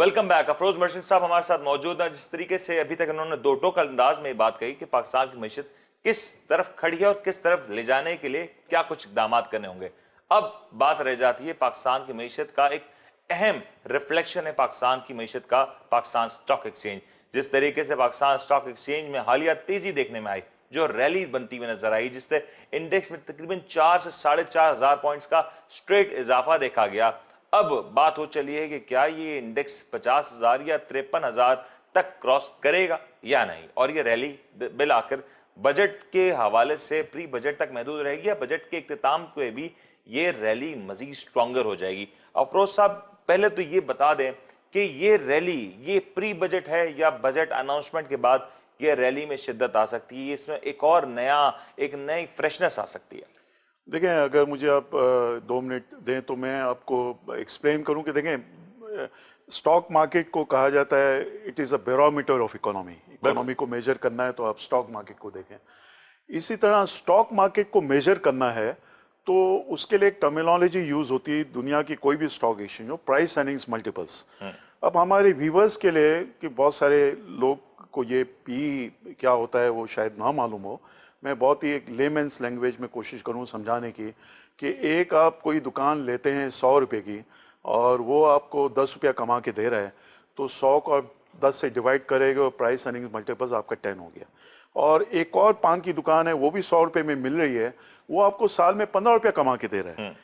Welcome back. Afroz merchant साहब हमारे साथ मौजूद हैं। जिस तरीके से अभी तक उन्होंने दो टोक अंदाज में बात कही कि पाकिस्तान की मईशत किस तरफ खड़ी है और किस तरफ ले जाने के लिए क्या कुछ इकदाम करने होंगे, अब बात रह जाती है पाकिस्तान की मईशत का एक अहम रिफ्लेक्शन है पाकिस्तान की मईशत का पाकिस्तान स्टॉक एक्सचेंज। जिस तरीके से पाकिस्तान स्टॉक एक्सचेंज में हालिया तेजी देखने में आई, जो रैली बनती हुई नजर आई, जिससे इंडेक्स में तकरीबन 4 से 4.5 पॉइंट्स का स्ट्रेट इजाफा देखा गया। अब बात हो चली है कि क्या ये इंडेक्स 50,000 या 53,000 तक क्रॉस करेगा या नहीं, और ये रैली बिल आखिर बजट के हवाले से प्री बजट तक महदूद रहेगी या बजट के इख्तिताम पे भी ये रैली मजीद स्ट्रॉन्गर हो जाएगी। अफरोज साहब, पहले तो ये बता दें कि ये रैली ये प्री बजट है या बजट अनाउंसमेंट के बाद ये रैली में शिद्दत आ सकती है, इसमें एक और एक नई फ्रेशनेस आ सकती है? देखें, अगर मुझे आप 2 मिनट दें तो मैं आपको एक्सप्लेन करूं कि देखें, स्टॉक मार्केट को कहा जाता है it is a barometer of economy को मेजर करना है तो आप स्टॉक मार्केट को देखें। इसी तरह स्टॉक मार्केट को मेजर करना है तो उसके लिए एक टर्मिनोलॉजी यूज होती है दुनिया की कोई भी स्टॉक एक्सचेंज हो, प्राइस अर्निंग्स मल्टीपल्स। अब हमारे व्यूवर्स के लिए कि बहुत सारे लोग को ये पी क्या होता है वो शायद ना मालूम हो, मैं बहुत ही एक लेमेंस लैंग्वेज में कोशिश करूं समझाने की कि एक आप कोई दुकान लेते हैं 100 रुपये की और वो आपको 10 रुपया कमा के दे रहा है, तो 100 को आप 10 से डिवाइड करेंगे और प्राइस अर्निंग्स मल्टीपल्स आपका 10 हो गया। और एक और पान की दुकान है, वो भी 100 रुपये में मिल रही है, वो आपको साल में 15 रुपया कमा के दे रहा है।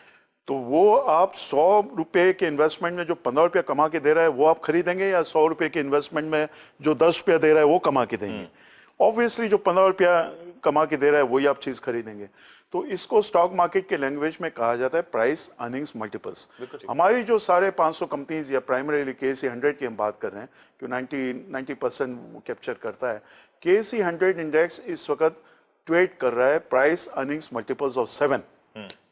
तो वो आप 100 रुपये के इन्वेस्टमेंट में जो 15 रुपया कमा के दे रहा है वो आप खरीदेंगे, या 100 रुपये के इन्वेस्टमेंट में जो 10 रुपया दे रहा है वो कमा के देंगे? ऑब्वियसली जो 15 रुपया कमा के दे रहा है वही आप चीज खरीदेंगे। तो इसको स्टॉक मार्केट के लैंग्वेज में कहा जाता है प्राइस अर्निंग्स मल्टीपल्स। हमारी जो सारे 500 कंपनीज या प्राइमरीली केसी 100 की हम बात कर रहे हैं कि 90% कैप्चर करता है, केसी 100 इंडेक्स इस वक्त ट्रेड कर रहा है प्राइस अर्निंग्स मल्टीपल्स ऑफ 7।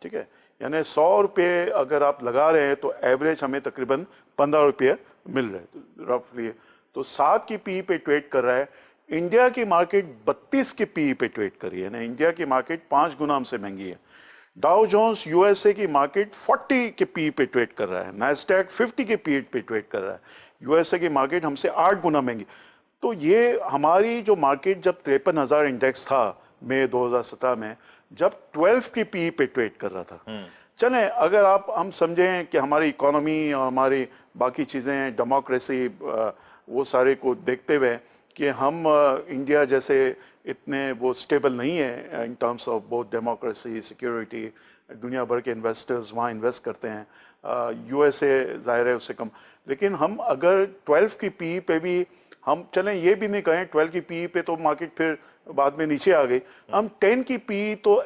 ठीक है, यानी 100 रुपये अगर आप लगा रहे हैं तो एवरेज हमें तकरीबन 15 रुपये मिल रहे हैं रफली। तो 7 की पी पे ट्रेड कर रहा है। इंडिया की मार्केट 32 के पी पे ट्रेड कर रही है ना, इंडिया की मार्केट 5 गुना हमसे महंगी है। डाउ जोन्स यूएसए की मार्केट 40 के पी पे ट्रेड कर रहा है, नैस्डैक 50 के पी पे ट्रेड कर रहा है। यूएसए की मार्केट हमसे 8 गुना महंगी। तो ये हमारी जो मार्केट जब 53,000 इंडेक्स था मई 2017 में, जब 12 की पी पे ट्रेड कर रहा था। चलें, अगर हम समझें कि हमारी इकोनॉमी और हमारी बाकी चीज़ें, डेमोक्रेसी, वो सारे को देखते हुए कि हम इंडिया जैसे इतने वो स्टेबल नहीं है in terms of both democracy, security, दुनिया भर के इन्वेस्टर्स वहाँ इन्वेस्ट करते हैं, यूएसए ज़ाहिर है उससे कम। लेकिन हम अगर 12 की पी पे भी हम चलें, ये भी नहीं कहें 12 की पी पे तो मार्केट फिर बाद में नीचे आ गई, हम 10 की पी तो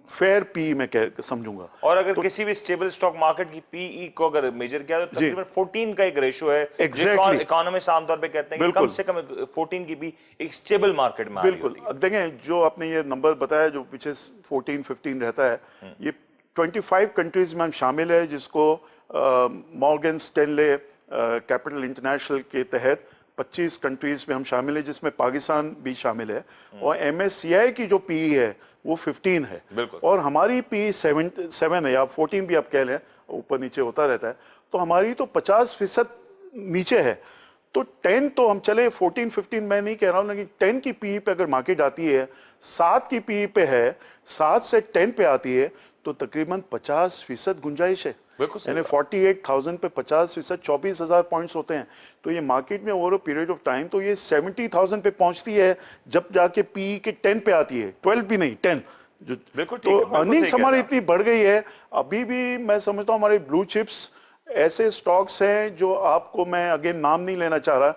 फेयर पी में समझूंगा। और अगर किसी भी स्टेबल स्टॉक मार्केट की पीई को अगर मेजर किया तो तकरीबन 14 का एक रेशियो है। Exactly. इकोनॉमिस्ट आमतौर पे कहते हैं कि कम से कम 14 की भी एक स्टेबल मार्केट में बिल्कुल। अब देखें, जो आपने ये नंबर बताया जो पीछे 14-15 रहता है, ये 25 कंट्रीज में हम शामिल है, जिसको मॉर्गन स्टैनले कैपिटल इंटरनेशनल के तहत 25 कंट्रीज में हम शामिल है, जिसमें पाकिस्तान भी शामिल है। और MSCI की जो पी है वो 15 है और हमारी पी 7 है या 14 भी आप कह लें, ऊपर नीचे होता रहता है। तो हमारी तो 50% नीचे है। तो 10 तो हम चले, 14-15 मैं नहीं कह रहा हूँ, लेकिन 10 की पी पे अगर मार्केट आती है, 7 की पी पे है, 7 से 10 पे आती है, तो तकरीबन 50% गुंजाइश है। यानी 48,000 पे 50%, 24,000 पॉइंट्स होते हैं। तो ये मार्केट में over a period of time तो ये 70,000 पे पहुंचती है, जब जाके पी के 10 पे आती है, 12 भी नहीं, 10। तो अर्निंग्स हमारी इतनी बढ़ गई है। अभी भी मैं समझता हूँ हमारे ब्लू चिप्स ऐसे स्टॉक्स हैं जो आपको, मैं अगेन नाम नहीं लेना चाह रहा,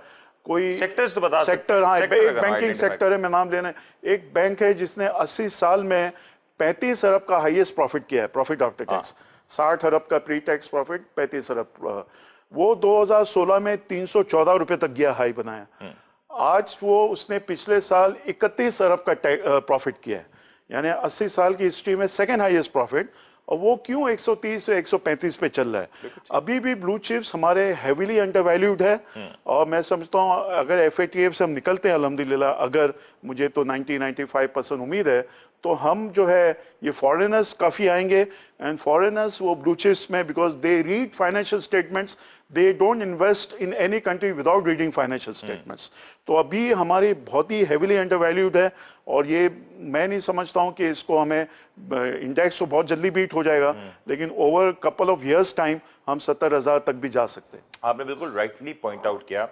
कोई सेक्टर्स तो बता सेक्टर, हाँ, बैंकिंग सेक्टर है, मैं नाम लेना। एक बैंक है जिसने 80 साल में 35 अरब का हाईएस्ट प्रॉफिट किया है, प्रॉफिट आफ्टर टैक्स। 60 अरब का प्री टैक्स प्रॉफिट, 35 अरब। वो 2016 में 314 रुपए तक गया, हाई बनाया। आज वो उसने पिछले साल 31 अरब का प्रॉफिट किया है, यानी 80 साल की हिस्ट्री में सेकेंड हाईएस्ट प्रॉफिट। और वो क्यों 130 से 135 पे चल रहा है? अभी भी ब्लू चिप्स हमारे हेवीली अंडरवैल्यूड है। और मैं समझता हूँ अगर FATF से हम निकलते हैं अल्हम्दुलिल्लाह, अगर मुझे तो 90-95% उम्मीद है, तो हम जो है ये फॉरेनर्स काफ़ी आएंगे, एंड फॉरेनर्स वो ब्लू चिप्स में, because they read financial statements, they don't invest in any country without reading financial statements. तो अभी हमारी बहुत ही हेविली अंडर वैल्यूड है, और ये मैं नहीं समझता हूँ कि इसको हमें इंडेक्स तो बहुत जल्दी बीट हो जाएगा, लेकिन over couple of years time हम 70,000 तक भी जा सकते हैं। आपने बिल्कुल राइटली पॉइंट आउट किया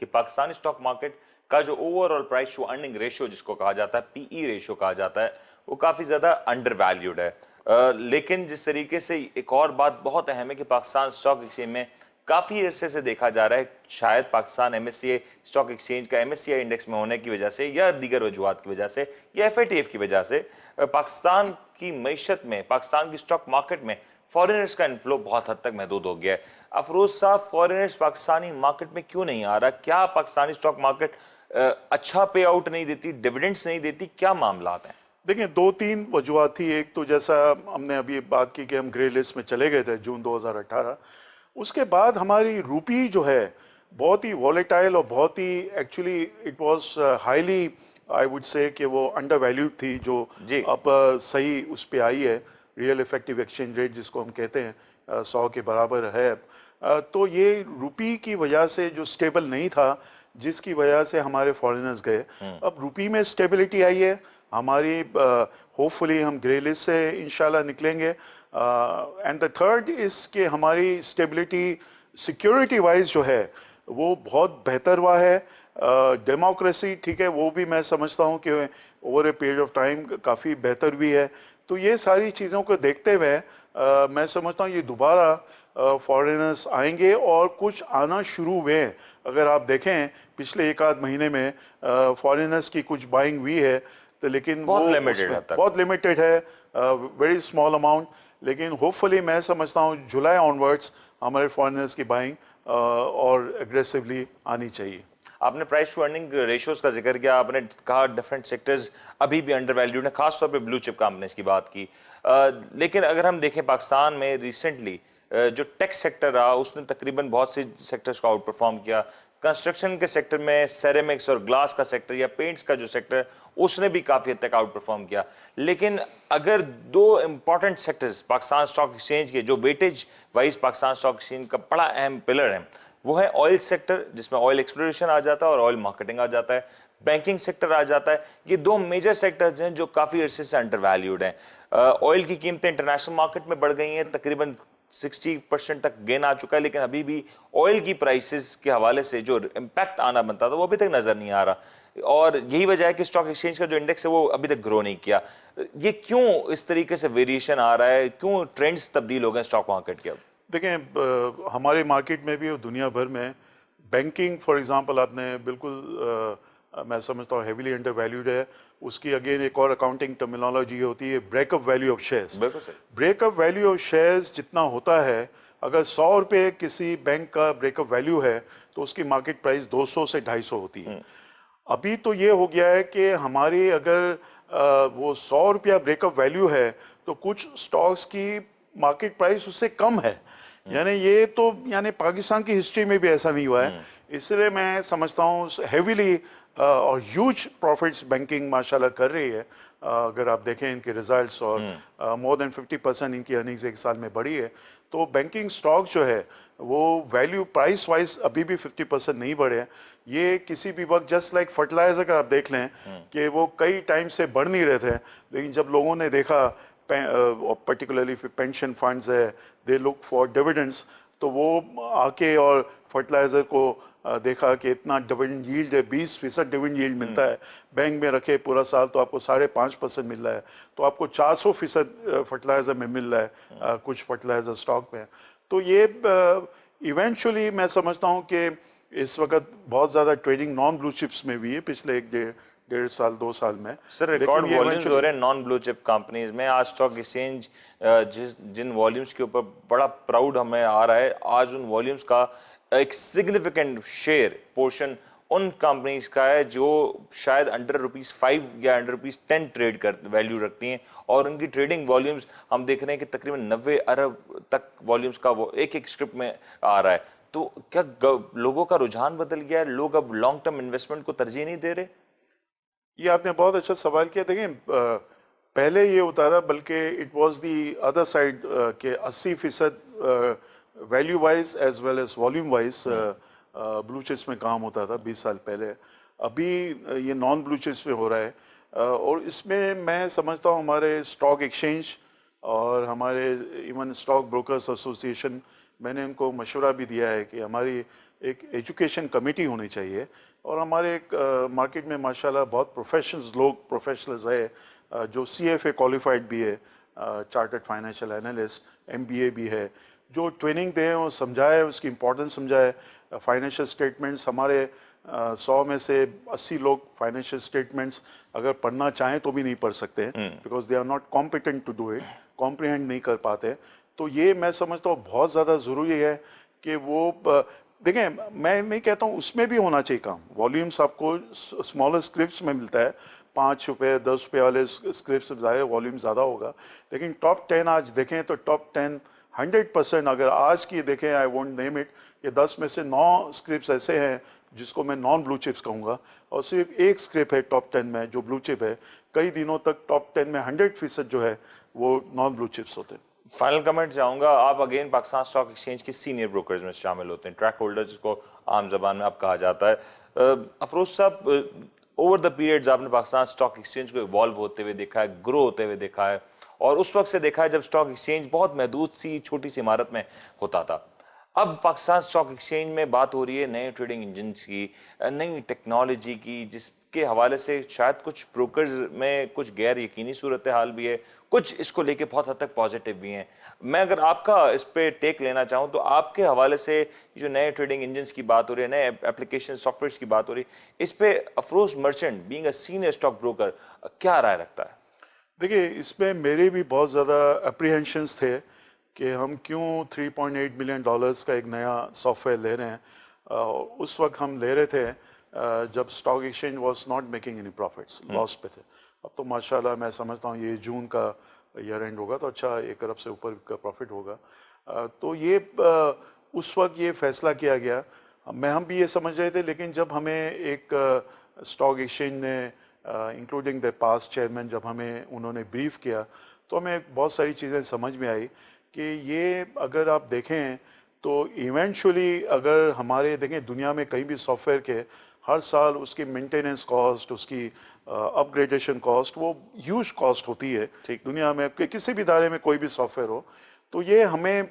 कि पाकिस्तानी स्टॉक मार्केट का जो overall price to earning ratio जिसको कहा जाता है, पीई रेशियो कहा जाता है, वो काफी ज्यादा अंडर वैल्यूड है। लेकिन जिस तरीके से एक और बात बहुत अहम है कि पाकिस्तान स्टॉक एक्सचेंज में काफी अरसे से देखा जा रहा है, शायद पाकिस्तान एमएससीआई स्टॉक एक्सचेंज का एमएससीआई इंडेक्स में होने की वजह से या दीगर वजूहत की वजह से या एफएटीएफ की वजह से पाकिस्तान की मईशत में, पाकिस्तान की स्टॉक मार्केट में फॉरेनर्स का इनफ्लो बहुत हद तक महदूद हो गया है। अफरोज साहब, फॉरेनर्स पाकिस्तानी मार्केट में क्यों नहीं आ रहा? क्या पाकिस्तानी स्टॉक मार्केट अच्छा पे आउट नहीं देती, डिविडेंड्स नहीं देती, क्या मामला हैं? देखिए, 2-3 वजूहत थी। एक तो जैसा हमने अभी बात की कि हम ग्रे लिस्ट में चले गए थे जून 2018, उसके बाद हमारी रूपी जो है बहुत ही वॉलेटाइल और बहुत ही actually it was highly, I would say कि वो अंडर वैल्यूड थी, जो अब सही उस पे आई है। रियल इफेक्टिव एक्सचेंज रेट जिसको हम कहते हैं 100 के बराबर है। तो ये रूपी की वजह से जो स्टेबल नहीं था, जिसकी वजह से हमारे फॉरेनर्स गए। अब रूपी में स्टेबिलिटी आई है हमारी, होपफुली हम ग्रे लिस्ट से इंशाल्लाह निकलेंगे। एंड द थर्ड इज कि हमारी स्टेबिलिटी सिक्योरिटी वाइज जो है वो बहुत बेहतर हुआ है। डेमोक्रेसी ठीक है, वो भी मैं समझता हूँ कि over a period of time काफ़ी बेहतर भी है। तो ये सारी चीज़ों को देखते हुए मैं समझता हूँ ये दोबारा फॉरेनर्स आएंगे, और कुछ आना शुरू हुए हैं। अगर आप देखें पिछले 1 आध महीने में फॉरेनर्स की कुछ बाइंग हुई है, तो लेकिन बहुत लिमिटेड है, वेरी स्मॉल अमाउंट। लेकिन होपफुली मैं समझता हूँ जुलाई ऑनवर्ड्स हमारे फॉरेनर्स की बाइंग और एग्रेसिवली आनी चाहिए। आपने प्राइस टू अर्निंग रेशियोज का जिक्र किया, आपने कहा डिफरेंट सेक्टर्स अभी भी अंडर वैल्यूड है, खासतौर पे ब्लू चिप कंपनीज की बात की। लेकिन अगर हम देखें पाकिस्तान में रिसेंटली जो टेक सेक्टर रहा उसने तकरीबन बहुत से सेक्टर्स को आउट परफॉर्म किया। कंस्ट्रक्शन के सेक्टर में सेरेमिक्स और ग्लास का सेक्टर या पेंट्स का जो सेक्टर, उसने भी काफी हद तक आउट परफॉर्म किया। लेकिन अगर दो important sectors Pakistan stock exchange के, जो weightage wise Pakistan stock exchange का बड़ा अहम पिलर है, वो है ऑयल सेक्टर, जिसमें ऑयल एक्सप्लोरेशन आ जाता है और ऑयल मार्केटिंग आ जाता है, बैंकिंग सेक्टर आ जाता है। ये दो मेजर सेक्टर्स हैं जो काफी अरसे से अंडर वैल्यूड हैं। ऑयल की कीमतें इंटरनेशनल मार्केट में बढ़ गई हैं, तकरीबन 60% तक गेन आ चुका है, लेकिन अभी भी ऑयल की प्राइसेस के हवाले से जो इम्पैक्ट आना बनता था वो अभी तक नजर नहीं आ रहा, और यही वजह है कि स्टॉक एक्सचेंज का जो इंडेक्स है वो अभी तक ग्रो नहीं किया। ये क्यों इस तरीके से वेरिएशन आ रहा है, क्यों ट्रेंड्स तब्दील हो गए स्टॉक मार्केट के? अब देखें, हमारे मार्केट में भी और दुनिया भर में बैंकिंग फॉर एग्जांपल आपने बिल्कुल मैं समझता हूँ हेवीली अंडर वैल्यूड है। उसकी अगेन एक और अकाउंटिंग टर्मिनोलॉजी होती है breakup value of shares. Breakup value of shares जितना होता है, अगर 100 रुपये किसी बैंक का ब्रेकअप वैल्यू है तो उसकी मार्केट प्राइस 200 से 250 होती है। अभी तो ये हो गया है कि हमारी अगर वो 100 रुपया ब्रेकअप वैल्यू है तो कुछ स्टॉक्स की मार्केट प्राइस उससे कम है। यानी ये तो यानी पाकिस्तान की हिस्ट्री में भी ऐसा नहीं हुआ है। इसलिए मैं समझता हूँ हेवीली और ह्यूज प्रॉफिट्स बैंकिंग माशाल्लाह कर रही है। अगर आप देखें इनके रिजल्ट्स, और मोर देन 50% इनकी अर्निंग्स एक साल में बढ़ी है। तो बैंकिंग स्टॉक जो है वो वैल्यू प्राइस वाइज अभी भी 50% नहीं बढ़े हैं। ये किसी भी वक्त जस्ट लाइक फर्टिलाइजर का आप देख लें कि वो कई टाइम से बढ़ नहीं रहे थे, लेकिन जब लोगों ने देखा पर्टिकुलरली पेंशन फंड्स है, दे लुक फॉर डिविडेंड्स, तो वो आके और फर्टिलाइजर को देखा कि इतना डिविडेंड यील्ड है, 20% डिविडेंड यील्ड मिलता है, बैंक में रखे पूरा साल तो आपको 5.5% मिल रहा है, तो आपको 400% फर्टिलाइजर में मिल रहा है कुछ फर्टिलाइजर स्टॉक में। तो ये इवेंचुअली मैं समझता हूँ कि इस वक्त बहुत ज़्यादा ट्रेडिंग नॉन ब्लू चिप्स में भी है पिछले 1.5-2 साल में। सर रिकॉर्ड वॉल्यूम्स हो रहे हैं नॉन ब्लू चिप कंपनीज में। आज स्टॉक एक्सचेंज जिन वॉल्यूम्स के ऊपर बड़ा प्राउड हमें आ रहा है, आज उन वॉल्यूम्स का एक सिग्निफिकेंट शेयर पोर्शन उन कंपनीज का है जो शायद अंडर ₹5 या अंडर ₹10 ट्रेड कर वैल्यू रखती हैं, और उनकी ट्रेडिंग वॉल्यूम्स हम देख रहे हैं कि तकरीबन 90 अरब तक वॉल्यूम्स का वो एक स्क्रिप्ट में आ रहा है। तो क्या लोगों का रुझान बदल गया है? लोग अब लॉन्ग टर्म इन्वेस्टमेंट को तरजीह नहीं दे रहे? ये आपने बहुत अच्छा सवाल किया। देखें, पहले ये होता था, बल्कि it was the other side के 80% value wise as well as volume wise blue chips में काम होता था 20 साल पहले। अभी ये नॉन ब्लू चिप्स में हो रहा है। और इसमें मैं समझता हूँ हमारे स्टॉक एक्सचेंज और हमारे इवन स्टॉक ब्रोकर्स एसोसिएशन, मैंने उनको मशवरा भी दिया है कि हमारी एक एजुकेशन कमेटी होनी चाहिए। और हमारे एक मार्केट में माशाल्लाह बहुत प्रोफेशनल्स है, जो CFA क्वालिफाइड भी है, चार्टर्ड फाइनेंशियल एनालिस्ट, MBA भी है, जो ट्रेनिंग दें और समझाए, उसकी इम्पोर्टेंस समझाए। फाइनेंशियल स्टेटमेंट्स हमारे 100 में से 80 लोग फाइनेंशियल स्टेटमेंट्स अगर पढ़ना चाहें तो भी नहीं पढ़ सकते, because they are not competent to do it, comprehend नहीं कर पाते। तो ये मैं समझता हूँ बहुत ज़्यादा ज़रूरी है कि वो देखें। मैं नहीं कहता हूँ उसमें भी होना चाहिए काम, वॉल्यूम्स आपको स्मॉलर स्क्रिप्ट्स में मिलता है, 5 रुपये 10 रुपये वाले स्क्रिप्ट्स ज़्यादा वॉल्यूम ज़्यादा होगा। लेकिन टॉप 10 आज देखें तो टॉप 10 100% अगर आज की देखें, आई वोंट नेम इट, कि 10 में से 9 स्क्रिप्ट्स ऐसे हैं जिसको मैं नॉन ब्लू चिप्स कहूँगा, और सिर्फ एक स्क्रिप्ट है टॉप 10 में जो ब्लू चिप है। कई दिनों तक टॉप 10 में 100% जो है वो नॉन ब्लू चिप्स होते हैं। फाइनल कमेंट चाहूंगा, आप अगेन पाकिस्तान स्टॉक एक्सचेंज के सीनियर ब्रोकर्स में शामिल होते हैं, ट्रैक होल्डर जिसको आम जबान में अब कहा जाता है। अफरोज साहब, ओवर द पीरियड्स आपने पाकिस्तान स्टॉक एक्सचेंज को इवॉल्व होते हुए देखा है, ग्रो होते हुए देखा है, और उस वक्त से देखा है जब स्टॉक एक्सचेंज बहुत महदूद सी छोटी सी इमारत में होता था। अब पाकिस्तान स्टॉक एक्सचेंज में बात हो रही है नए ट्रेडिंग इंजन्स की, नई टेक्नोलॉजी की, जिसके हवाले से शायद कुछ ब्रोकर्स में कुछ गैर यकीनी सूरत हाल भी है, कुछ इसको लेके बहुत हद तक पॉजिटिव भी हैं। मैं अगर आपका इस पे टेक लेना चाहूँ तो आपके हवाले से जो नए ट्रेडिंग इंजन्स की बात हो रही है, नए एप्लीकेशन सॉफ्टवेयर की बात हो रही है, इस पे Afroz merchant being a senior stock broker क्या राय रखता है? देखिए, इसमें मेरे भी बहुत ज़्यादा अप्रीहेंशंस थे कि हम क्यों $3.8 मिलियन का एक नया सॉफ्टवेयर ले रहे हैं। उस वक्त हम ले रहे थे जब stock exchange was not making any profits, loss पे थे। अब तो माशाल्लाह मैं समझता हूँ ये जून का ईयर एंड होगा तो अच्छा 1 अरब से ऊपर का प्रॉफिट होगा। तो ये उस वक्त ये फैसला किया गया, हम भी ये समझ रहे थे। लेकिन जब हमें एक स्टॉक एक्सचेंज ने इंक्लूडिंग द पास्ट चेयरमैन, जब हमें उन्होंने ब्रीफ किया तो हमें बहुत सारी चीज़ें समझ में आई कि ये अगर आप देखें तो इवेंचुअली अगर हमारे देखें दुनिया में कहीं भी सॉफ्टवेयर के हर साल उसकी मेंटेनेंस कॉस्ट, उसकी अपग्रेडेशन कॉस्ट, वो ह्यूज कॉस्ट होती है दुनिया में, किसी भी इदारे में कोई भी सॉफ्टवेयर हो। तो ये हमें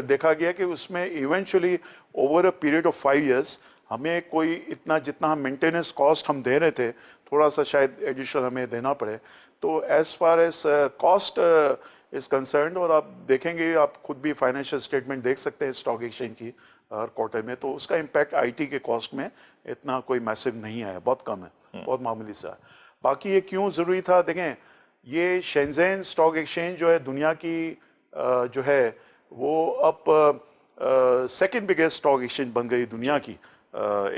देखा गया कि उसमें eventually over a period of 5 years हमें कोई इतना जितना हम मेंटेनेंस कॉस्ट हम दे रहे थे, थोड़ा सा शायद एडिशनल हमें देना पड़े। तो as far as cost is concern, और आप देखेंगे, आप खुद भी फाइनेंशियल स्टेटमेंट देख सकते हैं स्टॉक एक्सचेंज की हर क्वार्टर में, तो उसका इम्पैक्ट आईटी के कॉस्ट में इतना कोई मैसिव नहीं आया, बहुत कम है, बहुत मामूली सा। बाकी ये क्यों ज़रूरी था, देखें ये शेंज़ेन स्टॉक एक्सचेंज जो है दुनिया की जो है वो अब सेकेंड बिगेस्ट स्टॉक एक्सचेंज बन गई दुनिया की,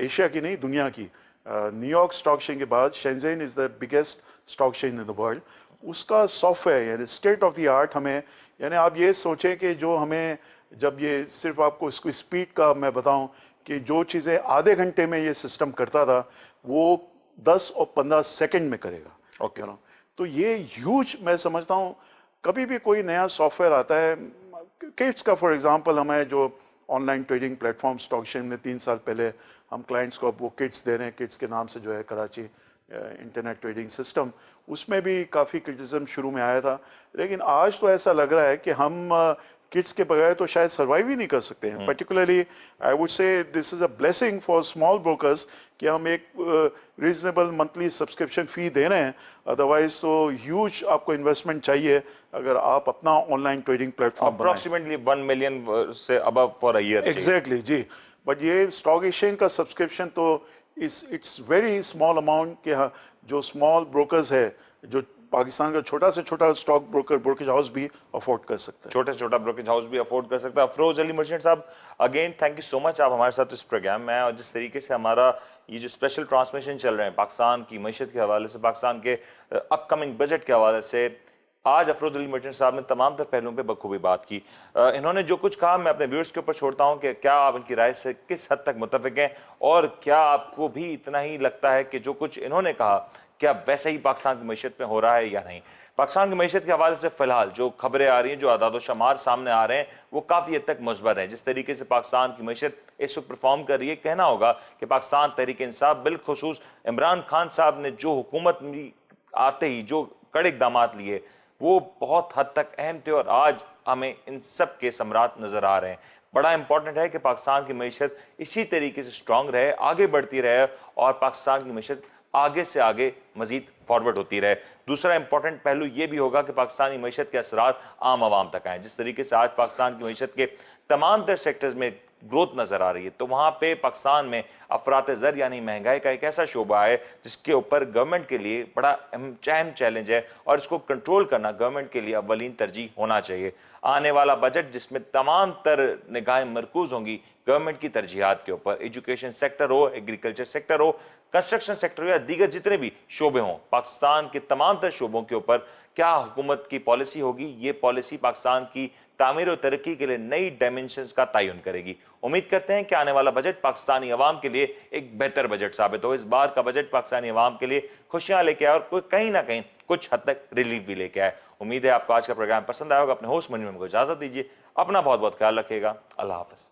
एशिया की नहीं, दुनिया की। न्यूयॉर्क स्टॉक एक्सचेंज के बाद Shenzhen is the biggest stock exchange in the world. उसका सॉफ्टवेयर यानी स्टेट ऑफ द आर्ट हमें, यानी आप ये सोचें कि जो हमें, जब ये सिर्फ आपको इसकी स्पीड का मैं बताऊं कि जो चीज़ें आधे घंटे में ये सिस्टम करता था वो 10 और 15 सेकंड में करेगा। ओके ना, तो ये ह्यूज, मैं समझता हूँ कभी भी कोई नया सॉफ्टवेयर आता है, किट्स का फॉर एग्जांपल, हमें जो online trading platform stock exchange में 3 साल पहले हम क्लाइंट्स को अब वो किट्स दे रहे हैं, किट्स के नाम से जो है कराची इंटरनेट ट्रेडिंग सिस्टम, उसमें भी काफ़ी क्रिटिसिज्म शुरू में आया था। लेकिन आज तो ऐसा लग रहा है कि हम किट्स के बगैर तो शायद सर्वाइव ही नहीं कर सकते हैं। पर्टिकुलरली आई वुड से this is a blessing for small brokers कि हम एक रीजनेबल मंथली सब्सक्रिप्शन फ़ी दे रहे हैं, अदरवाइज तो ह्यूज आपको इन्वेस्टमेंट चाहिए अगर आप अपना online trading platform approximately 1 million से above for a year. Exactly जी। बट ये स्टॉक एक्सचेंज का सब्सक्रिप्शन तो इट्स वेरी स्मॉल अमाउंट के, हाँ, जो स्मॉल ब्रोकर्स है, जो पाकिस्तान का छोटा से छोटा स्टॉक ब्रोकरेज हाउस भी अफोर्ड कर सकता है, छोटे से छोटा ब्रोकरेज हाउस भी अफोर्ड कर सकता है। अफरोज अली मर्चेंट साहब, again thank you so much, आप हमारे साथ इस प्रोग्राम में आए, और जिस तरीके से हमारा ये जो स्पेशल ट्रांसमिशन चल रहे हैं पाकिस्तान की मईशत के हवाले से, पाकिस्तान के अपकमिंग बजट के हवाले से, आज अफरोज अली मर्चेंट साहब ने तमाम तर पहलुओं पे बखूबी बात की। इन्होंने जो कुछ कहा मैं अपने व्यूअर्स के ऊपर छोड़ता हूं कि क्या आप इनकी राय से किस हद तक मुत्तफिक हैं, और क्या आपको भी इतना ही लगता है कि जो कुछ इन्होंने कहा क्या वैसा ही पाकिस्तान की मैशत में हो रहा है या नहीं? पाकिस्तान की मैशत के हवाले से फिलहाल जो खबरें आ रही हैं, जो आदाद शमार सामने आ रहे हैं, वो काफ़ी हद तक मुस्बत है। जिस तरीके से पाकिस्तान की मैशत इस वक्त परफॉर्म कर रही है, कहना होगा कि पाकिस्तान तहरीक इंसाफ, बिलखुसूस इमरान खान साहब ने जो हुकूमत में आते ही जो कड़े इकदाम लिए, वो बहुत हद तक अहम थे और आज हमें इन सब के समरात नजर आ रहे हैं। बड़ा इंपॉर्टेंट है कि पाकिस्तान की मैशत इसी तरीके से स्ट्रांग रहे, आगे बढ़ती रहे और पाकिस्तान की मैशत आगे से आगे मजीद फॉरवर्ड होती रहे। दूसरा इंपॉर्टेंट पहलू यह भी होगा कि पाकिस्तानी मैशत के असरात आम आवाम तक आए। जिस तरीके से आज पाकिस्तान की मैशत के तमाम तर सेक्टर्स में ग्रोथ नजर आ रही है, तो वहां पे पाकिस्तान में अफरात ज़र यानी महंगाई का एक ऐसा शोबा है जिसके ऊपर गवर्नमेंट के लिए बड़ा अहम चैलेंज है और इसको कंट्रोल करना गवर्नमेंट के लिए अव्वलीन तरजीह होना चाहिए। आने वाला बजट जिसमें तमाम तर निगाहें मरकूज होंगी गवर्नमेंट की तरजीहात के ऊपर, एजुकेशन सेक्टर हो, एग्रीकल्चर सेक्टर हो, कंस्ट्रक्शन सेक्टर हो या दीगर जितने भी शोबे हों, पाकिस्तान के तमाम तर शोबों के ऊपर क्या हुकूमत की पॉलिसी होगी, ये पॉलिसी पाकिस्तान की तामीर और तरक्की के लिए नई डायमेंशंस का तयन करेगी। उम्मीद करते हैं कि आने वाला बजट पाकिस्तानी अवाम के लिए एक बेहतर बजट साबित हो। इस बार का बजट पाकिस्तानी अवाम के लिए खुशियां लेके आए और कहीं ना कहीं कुछ हद तक रिलीफ भी लेके आए। उम्मीद है आपको आज का प्रोग्राम पसंद आया होगा। अपने होस्ट मुनीम को इजाजत दीजिए। अपना बहुत बहुत ख्याल रखिएगा। अल्लाह हाफिज।